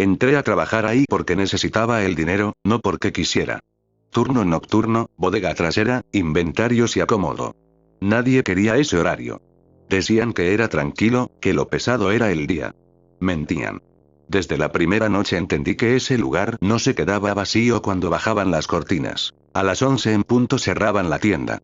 Entré a trabajar ahí porque necesitaba el dinero, no porque quisiera. Turno nocturno, bodega trasera, inventarios y acomodo. Nadie quería ese horario. Decían que era tranquilo, que lo pesado era el día. Mentían. Desde la primera noche entendí que ese lugar no se quedaba vacío cuando bajaban las cortinas. A las 11 en punto cerraban la tienda.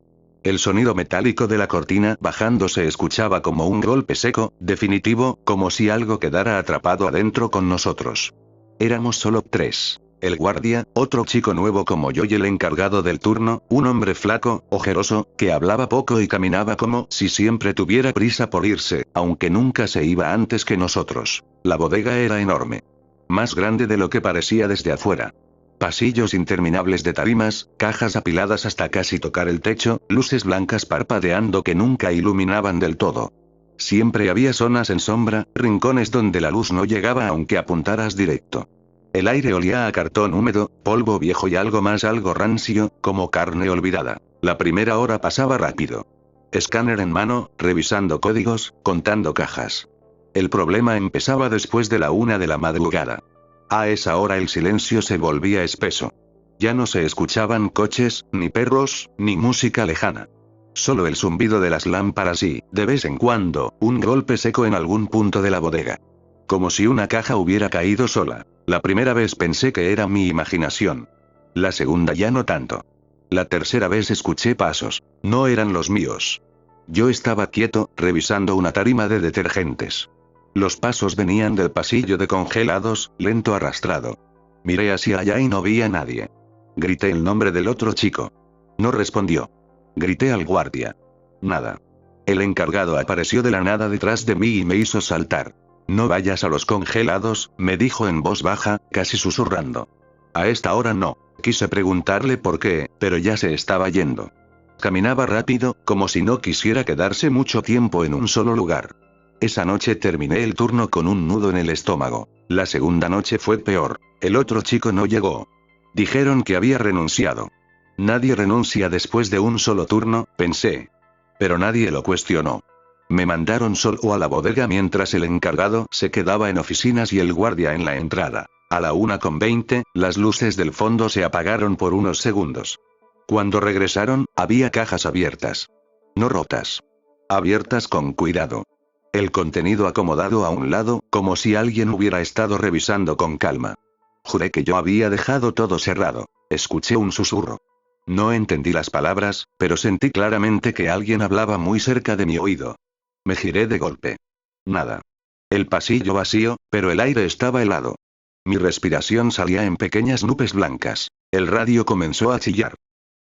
El sonido metálico de la cortina bajando se escuchaba como un golpe seco, definitivo, como si algo quedara atrapado adentro con nosotros. Éramos solo 3. El guardia, otro chico nuevo como yo y el encargado del turno, un hombre flaco, ojeroso, que hablaba poco y caminaba como si siempre tuviera prisa por irse, aunque nunca se iba antes que nosotros. La bodega era enorme. Más grande de lo que parecía desde afuera. Pasillos interminables de tarimas, cajas apiladas hasta casi tocar el techo, luces blancas parpadeando que nunca iluminaban del todo. Siempre había zonas en sombra, rincones donde la luz no llegaba aunque apuntaras directo. El aire olía a cartón húmedo, polvo viejo y algo más, algo rancio, como carne olvidada. La primera hora pasaba rápido. Escáner en mano, revisando códigos, contando cajas. El problema empezaba después de la 1 de la madrugada. A esa hora el silencio se volvía espeso. Ya no se escuchaban coches, ni perros, ni música lejana. Solo el zumbido de las lámparas y, de vez en cuando, un golpe seco en algún punto de la bodega. Como si una caja hubiera caído sola. La primera vez pensé que era mi imaginación. La segunda ya no tanto. La tercera vez escuché pasos. No eran los míos. Yo estaba quieto, revisando una tarima de detergentes. Los pasos venían del pasillo de congelados, lento arrastrado. Miré hacia allá y no vi a nadie. Grité el nombre del otro chico. No respondió. Grité al guardia. Nada. El encargado apareció de la nada detrás de mí y me hizo saltar. No vayas a los congelados, me dijo en voz baja, casi susurrando. A esta hora no. Quise preguntarle por qué, pero ya se estaba yendo. Caminaba rápido, como si no quisiera quedarse mucho tiempo en un solo lugar. Esa noche terminé el turno con un nudo en el estómago. La segunda noche fue peor. El otro chico no llegó. Dijeron que había renunciado. Nadie renuncia después de un solo turno, pensé. Pero nadie lo cuestionó. Me mandaron solo a la bodega mientras el encargado se quedaba en oficinas y el guardia en la entrada. A la 1:20, las luces del fondo se apagaron por unos segundos. Cuando regresaron, había cajas abiertas. No rotas. Abiertas con cuidado. El contenido acomodado a un lado, como si alguien hubiera estado revisando con calma. Juré que yo había dejado todo cerrado. Escuché un susurro. No entendí las palabras, pero sentí claramente que alguien hablaba muy cerca de mi oído. Me giré de golpe. Nada. El pasillo vacío, pero el aire estaba helado. Mi respiración salía en pequeñas nubes blancas. El radio comenzó a chillar.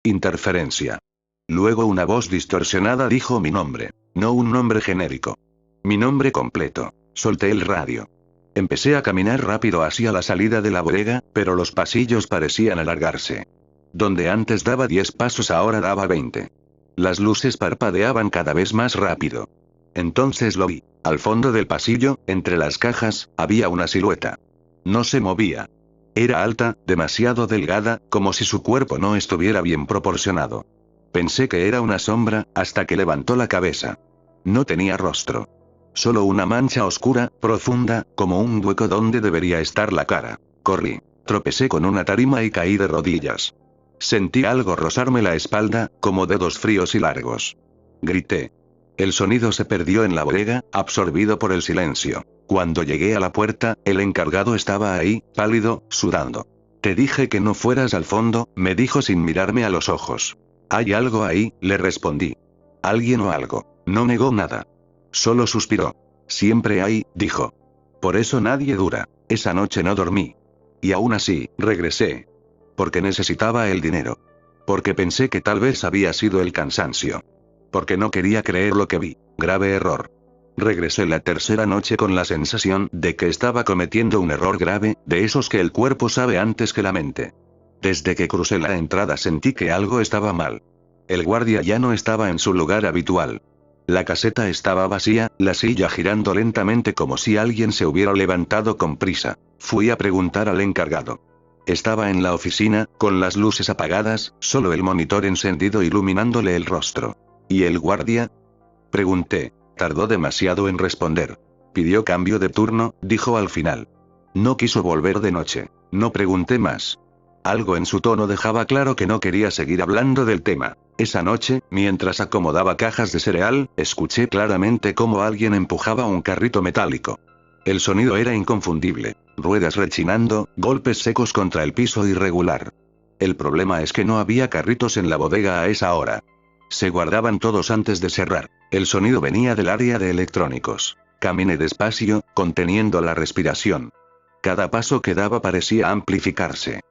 Interferencia. Luego una voz distorsionada dijo mi nombre. No un nombre genérico. Mi nombre completo. Solté el radio. Empecé a caminar rápido hacia la salida de la bodega, pero los pasillos parecían alargarse. Donde antes daba 10 pasos ahora daba 20. Las luces parpadeaban cada vez más rápido. Entonces lo vi. Al fondo del pasillo, entre las cajas, había una silueta. No se movía. Era alta, demasiado delgada, como si su cuerpo no estuviera bien proporcionado. Pensé que era una sombra, hasta que levantó la cabeza. No tenía rostro. Solo una mancha oscura, profunda, como un hueco donde debería estar la cara. Corrí. Tropecé con una tarima y caí de rodillas. Sentí algo rozarme la espalda, como dedos fríos y largos. Grité. El sonido se perdió en la bodega, absorbido por el silencio. Cuando llegué a la puerta, el encargado estaba ahí, pálido, sudando. Te dije que no fueras al fondo, me dijo sin mirarme a los ojos. Hay algo ahí, le respondí. Alguien o algo. No negó nada. Solo suspiró. Siempre hay, dijo. Por eso nadie dura. Esa noche no dormí. Y aún así, regresé. Porque necesitaba el dinero. Porque pensé que tal vez había sido el cansancio. Porque no quería creer lo que vi. Grave error. Regresé la tercera noche con la sensación de que estaba cometiendo un error grave, de esos que el cuerpo sabe antes que la mente. Desde que crucé la entrada sentí que algo estaba mal. El guardia ya no estaba en su lugar habitual. La caseta estaba vacía, la silla girando lentamente como si alguien se hubiera levantado con prisa. Fui a preguntar al encargado. Estaba en la oficina, con las luces apagadas, solo el monitor encendido iluminándole el rostro. ¿Y el guardia? Pregunté. Tardó demasiado en responder. Pidió cambio de turno, dijo al final. No quiso volver de noche. No pregunté más. Algo en su tono dejaba claro que no quería seguir hablando del tema. Esa noche, mientras acomodaba cajas de cereal, escuché claramente cómo alguien empujaba un carrito metálico. El sonido era inconfundible. Ruedas rechinando, golpes secos contra el piso irregular. El problema es que no había carritos en la bodega a esa hora. Se guardaban todos antes de cerrar. El sonido venía del área de electrónicos. Caminé despacio, conteniendo la respiración. Cada paso que daba parecía amplificarse.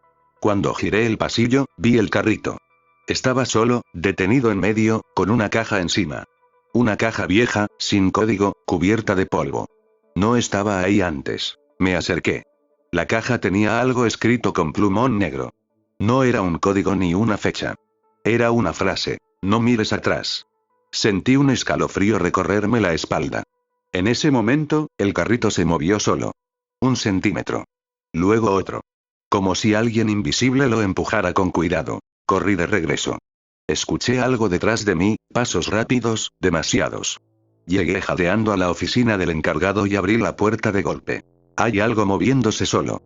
Cuando giré el pasillo, vi el carrito. Estaba solo, detenido en medio, con una caja encima. Una caja vieja, sin código, cubierta de polvo. No estaba ahí antes. Me acerqué. La caja tenía algo escrito con plumón negro. No era un código ni una fecha. Era una frase: no mires atrás. Sentí un escalofrío recorrerme la espalda. En ese momento, el carrito se movió solo. 1 centímetro. Luego otro. Como si alguien invisible lo empujara con cuidado. Corrí de regreso. Escuché algo detrás de mí, pasos rápidos, demasiados. Llegué jadeando a la oficina del encargado y abrí la puerta de golpe. Hay algo moviéndose solo.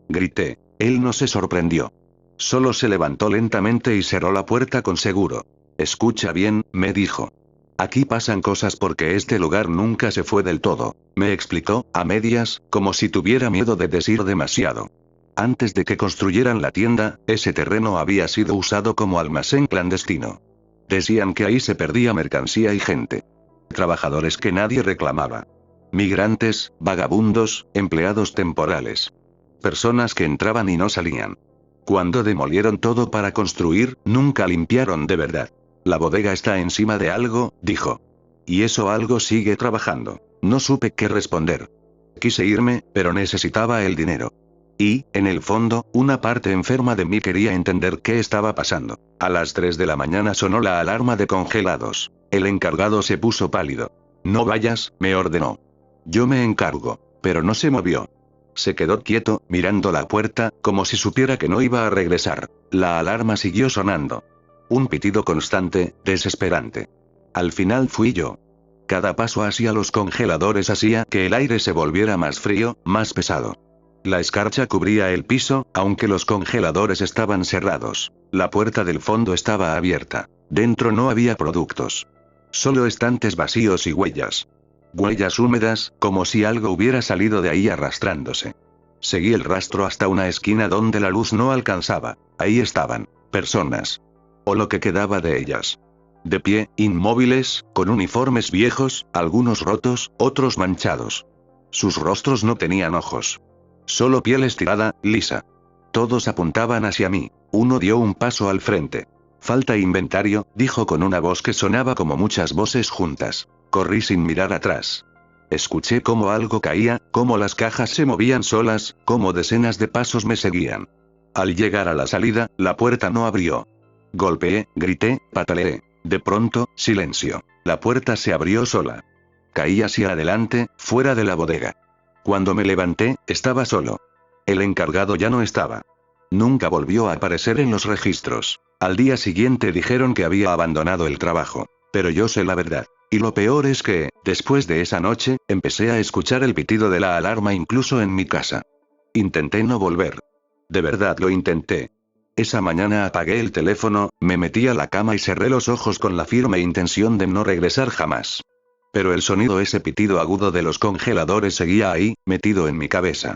Grité. Él no se sorprendió. Solo se levantó lentamente y cerró la puerta con seguro. Escucha bien, me dijo. Aquí pasan cosas porque este lugar nunca se fue del todo. Me explicó, a medias, como si tuviera miedo de decir demasiado. Antes de que construyeran la tienda, ese terreno había sido usado como almacén clandestino. Decían que ahí se perdía mercancía y gente. Trabajadores que nadie reclamaba. Migrantes, vagabundos, empleados temporales. Personas que entraban y no salían. Cuando demolieron todo para construir, nunca limpiaron de verdad. La bodega está encima de algo, dijo. Y eso algo sigue trabajando. No supe qué responder. Quise irme, pero necesitaba el dinero. Y, en el fondo, una parte enferma de mí quería entender qué estaba pasando. A las 3 de la mañana sonó la alarma de congelados. El encargado se puso pálido. No vayas, me ordenó. Yo me encargo. Pero no se movió. Se quedó quieto, mirando la puerta, como si supiera que no iba a regresar. La alarma siguió sonando. Un pitido constante, desesperante. Al final fui yo. Cada paso hacia los congeladores hacía que el aire se volviera más frío, más pesado. La escarcha cubría el piso, aunque los congeladores estaban cerrados. La puerta del fondo estaba abierta. Dentro no había productos. Solo estantes vacíos y huellas. Huellas húmedas, como si algo hubiera salido de ahí arrastrándose. Seguí el rastro hasta una esquina donde la luz no alcanzaba. Ahí estaban, personas. O lo que quedaba de ellas. De pie, inmóviles, con uniformes viejos, algunos rotos, otros manchados. Sus rostros no tenían ojos. Solo piel estirada, lisa. Todos apuntaban hacia mí. Uno dio un paso al frente. Falta inventario, dijo con una voz que sonaba como muchas voces juntas. Corrí sin mirar atrás. Escuché cómo algo caía, cómo las cajas se movían solas, cómo decenas de pasos me seguían. Al llegar a la salida, la puerta no abrió. Golpeé, grité, pataleé. De pronto, silencio. La puerta se abrió sola. Caí hacia adelante, fuera de la bodega. Cuando me levanté, estaba solo. El encargado ya no estaba. Nunca volvió a aparecer en los registros. Al día siguiente dijeron que había abandonado el trabajo. Pero yo sé la verdad. Y lo peor es que, después de esa noche, empecé a escuchar el pitido de la alarma incluso en mi casa. Intenté no volver. De verdad lo intenté. Esa mañana apagué el teléfono, me metí a la cama y cerré los ojos con la firme intención de no regresar jamás. Pero el sonido, ese pitido agudo de los congeladores, seguía ahí, metido en mi cabeza.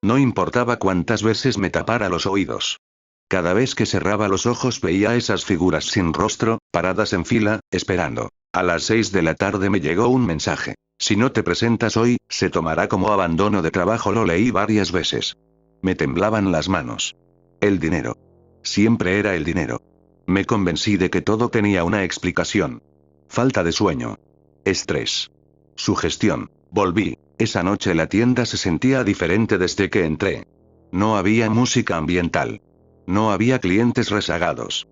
No importaba cuántas veces me tapara los oídos. Cada vez que cerraba los ojos veía esas figuras sin rostro, paradas en fila, esperando. A las 6 de la tarde me llegó un mensaje. Si no te presentas hoy, se tomará como abandono de trabajo. Lo leí varias veces. Me temblaban las manos. El dinero. Siempre era el dinero. Me convencí de que todo tenía una explicación. Falta de sueño. Estrés. Sugestión. Volví. Esa noche la tienda se sentía diferente desde que entré. No había música ambiental. No había clientes rezagados.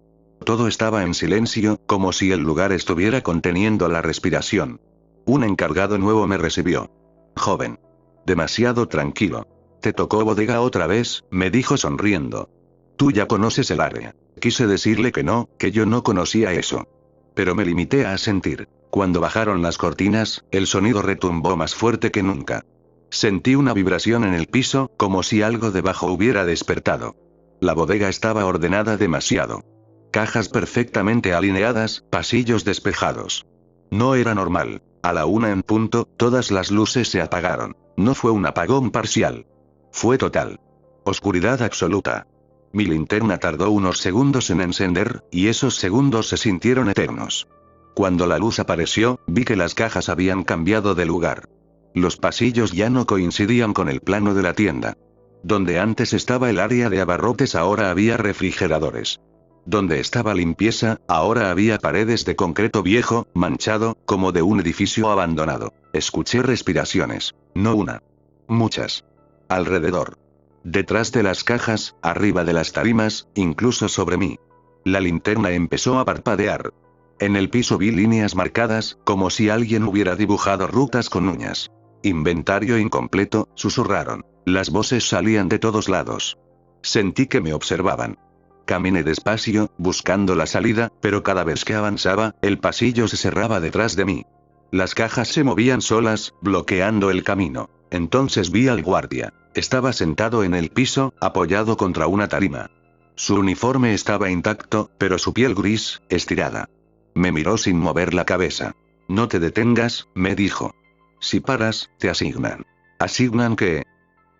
Todo estaba en silencio, como si el lugar estuviera conteniendo la respiración. Un encargado nuevo me recibió. Joven. Demasiado tranquilo. ¿Te tocó bodega otra vez?, me dijo sonriendo. Tú ya conoces el área. Quise decirle que no, que yo no conocía eso. Pero me limité a asentir. Cuando bajaron las cortinas, el sonido retumbó más fuerte que nunca. Sentí una vibración en el piso, como si algo debajo hubiera despertado. La bodega estaba ordenada demasiado. Cajas perfectamente alineadas, pasillos despejados. No era normal. A la 1 en punto, todas las luces se apagaron. No fue un apagón parcial. Fue total. Oscuridad absoluta. Mi linterna tardó unos segundos en encender, y esos segundos se sintieron eternos. Cuando la luz apareció, vi que las cajas habían cambiado de lugar. Los pasillos ya no coincidían con el plano de la tienda. Donde antes estaba el área de abarrotes ahora había refrigeradores. Donde estaba limpieza, ahora había paredes de concreto viejo, manchado, como de un edificio abandonado. Escuché respiraciones. No una. Muchas. Alrededor. Detrás de las cajas, arriba de las tarimas, incluso sobre mí. La linterna empezó a parpadear. En el piso vi líneas marcadas, como si alguien hubiera dibujado rutas con uñas. Inventario incompleto, susurraron. Las voces salían de todos lados. Sentí que me observaban. Caminé despacio, buscando la salida, pero cada vez que avanzaba, el pasillo se cerraba detrás de mí. Las cajas se movían solas, bloqueando el camino. Entonces vi al guardia. Estaba sentado en el piso, apoyado contra una tarima. Su uniforme estaba intacto, pero su piel gris, estirada. Me miró sin mover la cabeza. No te detengas, me dijo. Si paras, te asignan. ¿Asignan qué?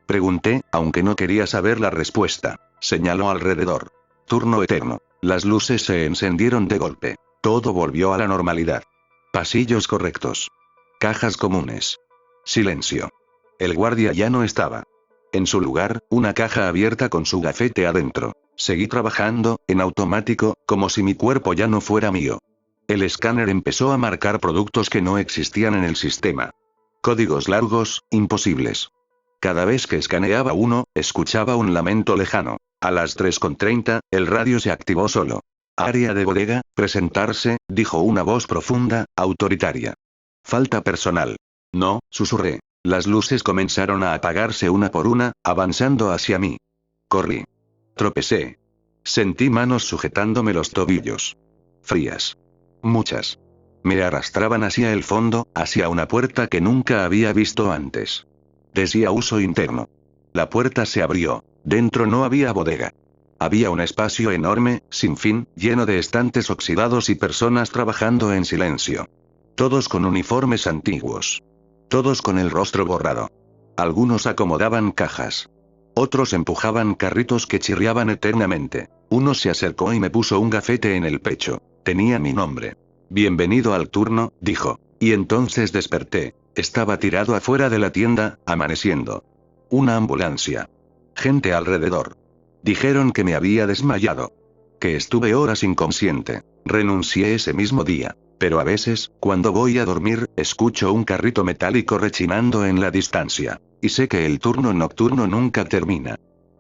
Pregunté, aunque no quería saber la respuesta. Señaló alrededor. Turno eterno. Las luces se encendieron de golpe. Todo volvió a la normalidad. Pasillos correctos. Cajas comunes. Silencio. El guardia ya no estaba. En su lugar, una caja abierta con su gafete adentro. Seguí trabajando, en automático, como si mi cuerpo ya no fuera mío. El escáner empezó a marcar productos que no existían en el sistema. Códigos largos, imposibles. Cada vez que escaneaba uno, escuchaba un lamento lejano. A las 3:30, el radio se activó solo. Área de bodega, presentarse, dijo una voz profunda, autoritaria. Falta personal. No, susurré. Las luces comenzaron a apagarse una por una, avanzando hacia mí. Corrí. Tropecé. Sentí manos sujetándome los tobillos. Frías. Muchas. Me arrastraban hacia el fondo, hacia una puerta que nunca había visto antes. Decía uso interno. La puerta se abrió. Dentro no había bodega. Había un espacio enorme, sin fin, lleno de estantes oxidados y personas trabajando en silencio. Todos con uniformes antiguos. Todos con el rostro borrado. Algunos acomodaban cajas. Otros empujaban carritos que chirriaban eternamente. Uno se acercó y me puso un gafete en el pecho. Tenía mi nombre. Bienvenido al turno, dijo. Y entonces desperté. Estaba tirado afuera de la tienda, amaneciendo. Una ambulancia. Gente alrededor. Dijeron que me había desmayado. Que estuve horas inconsciente. Renuncié ese mismo día. Pero a veces, cuando voy a dormir, escucho un carrito metálico rechinando en la distancia. Y sé que el turno nocturno nunca termina.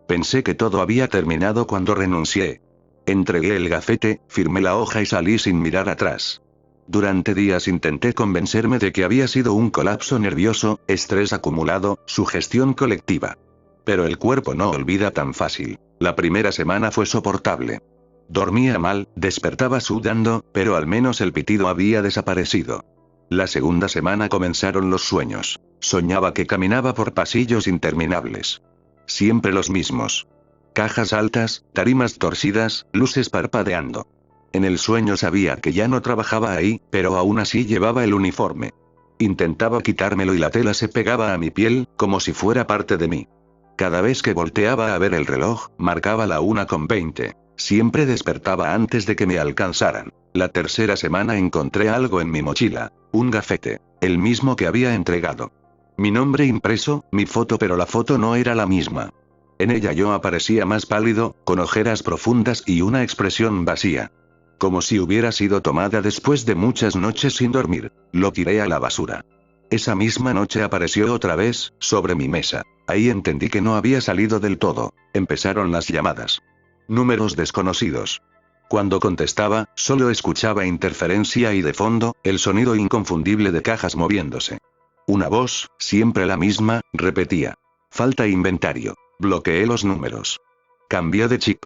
Pensé que todo había terminado cuando renuncié. Entregué el gafete, firmé la hoja y salí sin mirar atrás. Durante días intenté convencerme de que había sido un colapso nervioso, estrés acumulado, sugestión colectiva. Pero el cuerpo no olvida tan fácil. La primera semana fue soportable. Dormía mal, despertaba sudando, pero al menos el pitido había desaparecido. La segunda semana comenzaron los sueños. Soñaba que caminaba por pasillos interminables. Siempre los mismos. Cajas altas, tarimas torcidas, luces parpadeando. En el sueño sabía que ya no trabajaba ahí, pero aún así llevaba el uniforme. Intentaba quitármelo y la tela se pegaba a mi piel, como si fuera parte de mí. Cada vez que volteaba a ver el reloj, marcaba la 1:20. Siempre despertaba antes de que me alcanzaran. La tercera semana encontré algo en mi mochila. Un gafete. El mismo que había entregado. Mi nombre impreso, mi foto, pero la foto no era la misma. En ella yo aparecía más pálido, con ojeras profundas y una expresión vacía. Como si hubiera sido tomada después de muchas noches sin dormir. Lo tiré a la basura. Esa misma noche apareció otra vez, sobre mi mesa. Ahí entendí que no había salido del todo. Empezaron las llamadas. Números desconocidos. Cuando contestaba, solo escuchaba interferencia y de fondo, el sonido inconfundible de cajas moviéndose. Una voz, siempre la misma, repetía. Falta inventario. Bloqueé los números. Cambié de chip.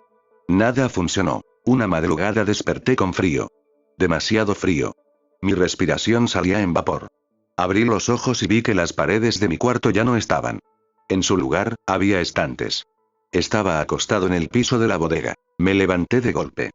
Nada funcionó. Una madrugada desperté con frío. Demasiado frío. Mi respiración salía en vapor. Abrí los ojos y vi que las paredes de mi cuarto ya no estaban. En su lugar, había estantes. Estaba acostado en el piso de la bodega. Me levanté de golpe.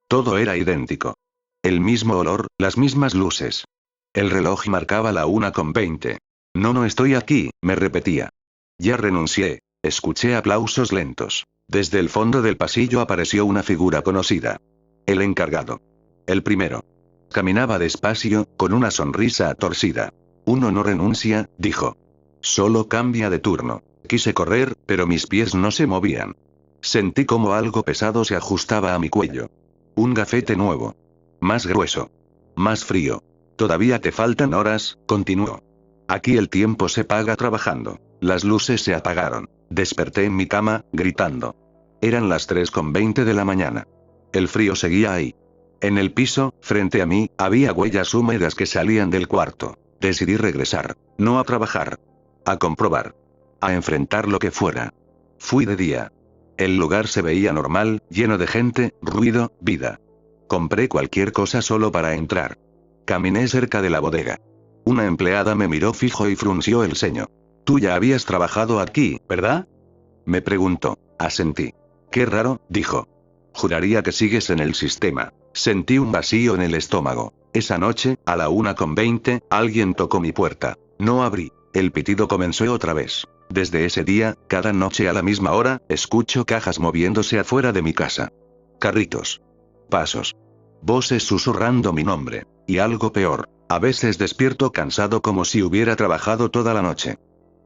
Todo era idéntico. El mismo olor, las mismas luces. El reloj marcaba la 1:20. No estoy aquí, me repetía. Ya renuncié. Escuché aplausos lentos. Desde el fondo del pasillo apareció una figura conocida. El encargado. El primero. Caminaba despacio, con una sonrisa torcida. Uno no renuncia, dijo. Solo cambia de turno. Quise correr, pero mis pies no se movían. Sentí como algo pesado se ajustaba a mi cuello. Un gafete nuevo. Más grueso. Más frío. Todavía te faltan horas, continuó. Aquí el tiempo se paga trabajando. Las luces se apagaron. Desperté en mi cama, gritando. Eran las 3:20 de la mañana. El frío seguía ahí. En el piso, frente a mí, había huellas húmedas que salían del cuarto. Decidí regresar. No a trabajar. A comprobar. A enfrentar lo que fuera. Fui de día. El lugar se veía normal, lleno de gente, ruido, vida. Compré cualquier cosa solo para entrar. Caminé cerca de la bodega. Una empleada me miró fijo y frunció el ceño. Tú ya habías trabajado aquí, ¿verdad? Me preguntó. Asentí. Qué raro, dijo. Juraría que sigues en el sistema. Sentí un vacío en el estómago. Esa noche, a la 1:20, alguien tocó mi puerta. No abrí. El pitido comenzó otra vez. Desde ese día, cada noche a la misma hora, escucho cajas moviéndose afuera de mi casa. Carritos. Pasos. Voces susurrando mi nombre. Y algo peor. A veces despierto cansado como si hubiera trabajado toda la noche.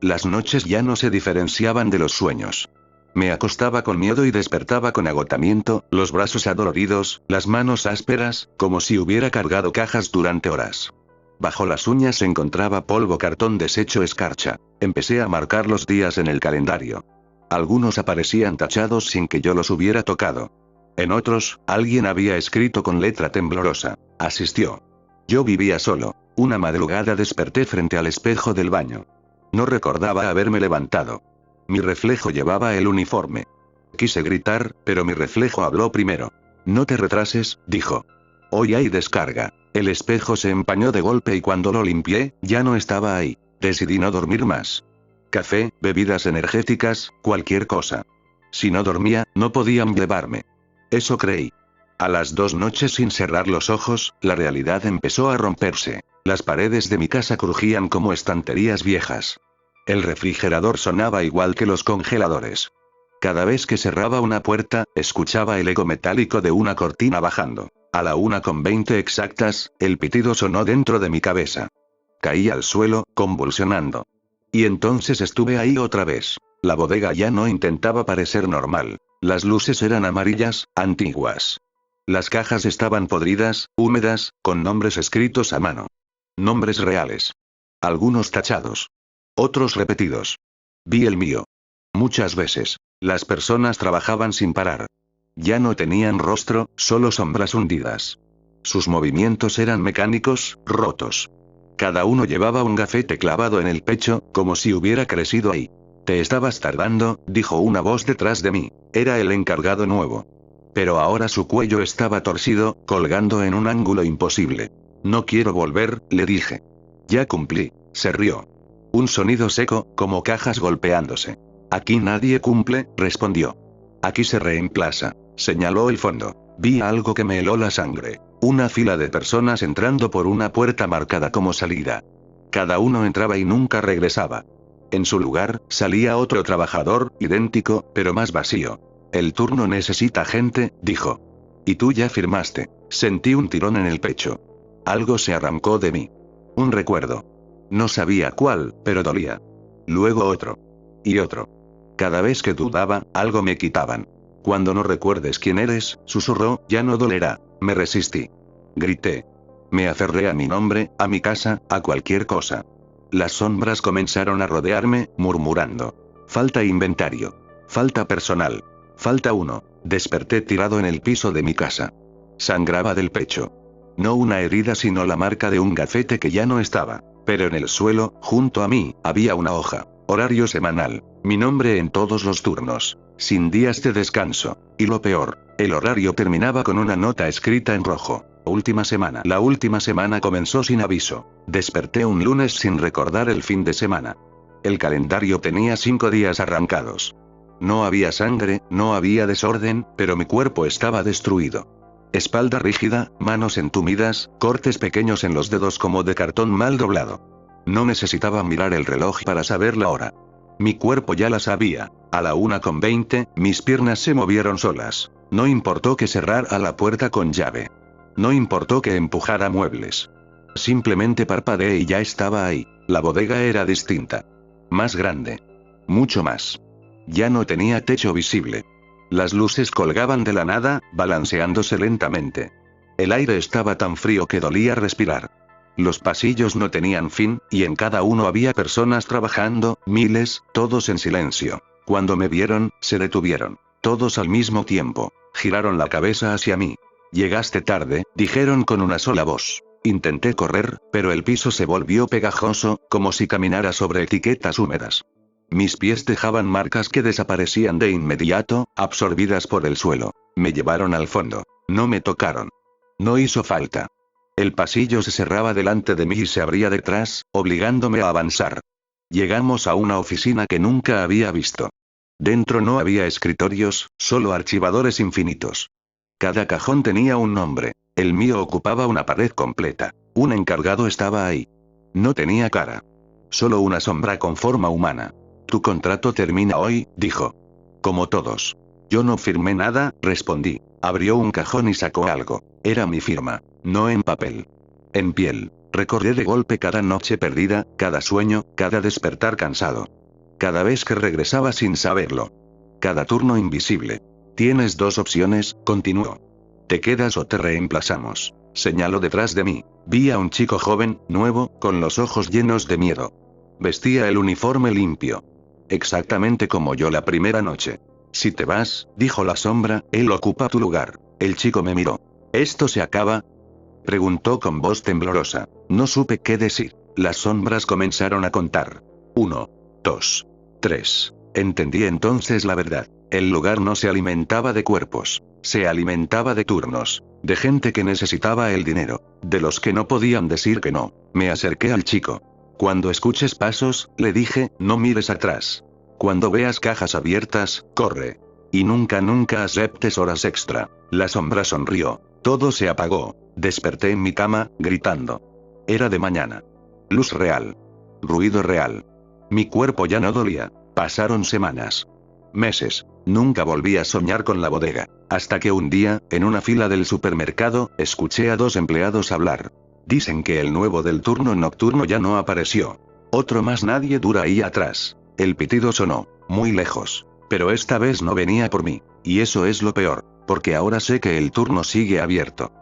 Las noches ya no se diferenciaban de los sueños. Me acostaba con miedo y despertaba con agotamiento, los brazos adoloridos, las manos ásperas, como si hubiera cargado cajas durante horas. Bajo las uñas se encontraba polvo, cartón deshecho, escarcha. Empecé a marcar los días en el calendario. Algunos aparecían tachados sin que yo los hubiera tocado. En otros, alguien había escrito con letra temblorosa. Asistió. Yo vivía solo. Una madrugada desperté frente al espejo del baño. No recordaba haberme levantado. Mi reflejo llevaba el uniforme. Quise gritar, pero mi reflejo habló primero. No te retrases, dijo. Hoy hay descarga. El espejo se empañó de golpe y cuando lo limpié, ya no estaba ahí. Decidí no dormir más. Café, bebidas energéticas, cualquier cosa. Si no dormía, no podían llevarme. Eso creí. A las 2 noches sin cerrar los ojos, la realidad empezó a romperse. Las paredes de mi casa crujían como estanterías viejas. El refrigerador sonaba igual que los congeladores. Cada vez que cerraba una puerta, escuchaba el eco metálico de una cortina bajando. A la 1:20 exactas, el pitido sonó dentro de mi cabeza. Caí al suelo, convulsionando. Y entonces estuve ahí otra vez. La bodega ya no intentaba parecer normal. Las luces eran amarillas, antiguas. Las cajas estaban podridas, húmedas, con nombres escritos a mano. Nombres reales. Algunos tachados. Otros repetidos. Vi el mío. Muchas veces. Las personas trabajaban sin parar. Ya no tenían rostro, solo sombras hundidas. Sus movimientos eran mecánicos, rotos. Cada uno llevaba un gafete clavado en el pecho, como si hubiera crecido ahí. Te estabas tardando, dijo una voz detrás de mí. Era el encargado nuevo. Pero ahora su cuello estaba torcido, colgando en un ángulo imposible. No quiero volver, le dije. Ya cumplí. Se rió. Un sonido seco, como cajas golpeándose. Aquí nadie cumple, respondió. Aquí se reemplaza. Señaló el fondo. Vi algo que me heló la sangre. Una fila de personas entrando por una puerta marcada como salida. Cada uno entraba y nunca regresaba. En su lugar, salía otro trabajador, idéntico, pero más vacío. El turno necesita gente, dijo. Y tú ya firmaste. Sentí un tirón en el pecho. Algo se arrancó de mí. Un recuerdo. No sabía cuál, pero dolía. Luego otro. Y otro. Cada vez que dudaba, algo me quitaban. Cuando no recuerdes quién eres, susurró, ya no dolerá. Me resistí. Grité. Me aferré a mi nombre, a mi casa, a cualquier cosa. Las sombras comenzaron a rodearme, murmurando. Falta inventario. Falta personal. Falta uno. Desperté tirado en el piso de mi casa. Sangraba del pecho. No una herida sino la marca de un gafete que ya no estaba. Pero en el suelo, junto a mí, había una hoja. Horario semanal. Mi nombre en todos los turnos. Sin días de descanso. Y lo peor, el horario terminaba con una nota escrita en rojo. Última semana. La última semana comenzó sin aviso. Desperté un lunes sin recordar el fin de semana. El calendario tenía 5 días arrancados. No había sangre, no había desorden, pero mi cuerpo estaba destruido. Espalda rígida, manos entumidas, cortes pequeños en los dedos como de cartón mal doblado. No necesitaba mirar el reloj para saber la hora. Mi cuerpo ya la sabía. A la 1:20, mis piernas se movieron solas. No importó que cerrara la puerta con llave. No importó que empujara muebles. Simplemente parpadeé y ya estaba ahí. La bodega era distinta. Más grande. Mucho más. Ya no tenía techo visible. Las luces colgaban de la nada, balanceándose lentamente. El aire estaba tan frío que dolía respirar. Los pasillos no tenían fin, y en cada uno había personas trabajando, miles, todos en silencio. Cuando me vieron, se detuvieron. Todos al mismo tiempo. Giraron la cabeza hacia mí. «Llegaste tarde», dijeron con una sola voz. Intenté correr, pero el piso se volvió pegajoso, como si caminara sobre etiquetas húmedas. Mis pies dejaban marcas que desaparecían de inmediato, absorbidas por el suelo. Me llevaron al fondo. No me tocaron. No hizo falta. El pasillo se cerraba delante de mí y se abría detrás, obligándome a avanzar. Llegamos a una oficina que nunca había visto. Dentro no había escritorios, solo archivadores infinitos. Cada cajón tenía un nombre. El mío ocupaba una pared completa. Un encargado estaba ahí. No tenía cara. Solo una sombra con forma humana. «Tu contrato termina hoy», dijo. Como todos. Yo no firmé nada, respondí. Abrió un cajón y sacó algo. Era mi firma. No en papel. En piel. Recordé de golpe cada noche perdida, cada sueño, cada despertar cansado. Cada vez que regresaba sin saberlo. Cada turno invisible. «Tienes 2 opciones», continuó. «Te quedas o te reemplazamos». Señaló detrás de mí. Vi a un chico joven, nuevo, con los ojos llenos de miedo. Vestía el uniforme limpio. Exactamente como yo la primera noche. «Si te vas», dijo la sombra, «él ocupa tu lugar». El chico me miró. «¿Esto se acaba?», preguntó con voz temblorosa. No supe qué decir. Las sombras comenzaron a contar. 1, 2, 3. Entendí entonces la verdad. El lugar no se alimentaba de cuerpos. Se alimentaba de turnos. De gente que necesitaba el dinero. De los que no podían decir que no. Me acerqué al chico. «Cuando escuches pasos», le dije, «no mires atrás. Cuando veas cajas abiertas, corre. Y nunca aceptes horas extra». La sombra sonrió. Todo se apagó. Desperté en mi cama, gritando. Era de mañana. Luz real. Ruido real. Mi cuerpo ya no dolía. Pasaron semanas. Meses. Nunca volví a soñar con la bodega. Hasta que un día, en una fila del supermercado, escuché a 2 empleados hablar. Dicen que el nuevo del turno nocturno ya no apareció. Otro más, nadie dura ahí atrás. El pitido sonó. Muy lejos. Pero esta vez no venía por mí. Y eso es lo peor. Porque ahora sé que el turno sigue abierto.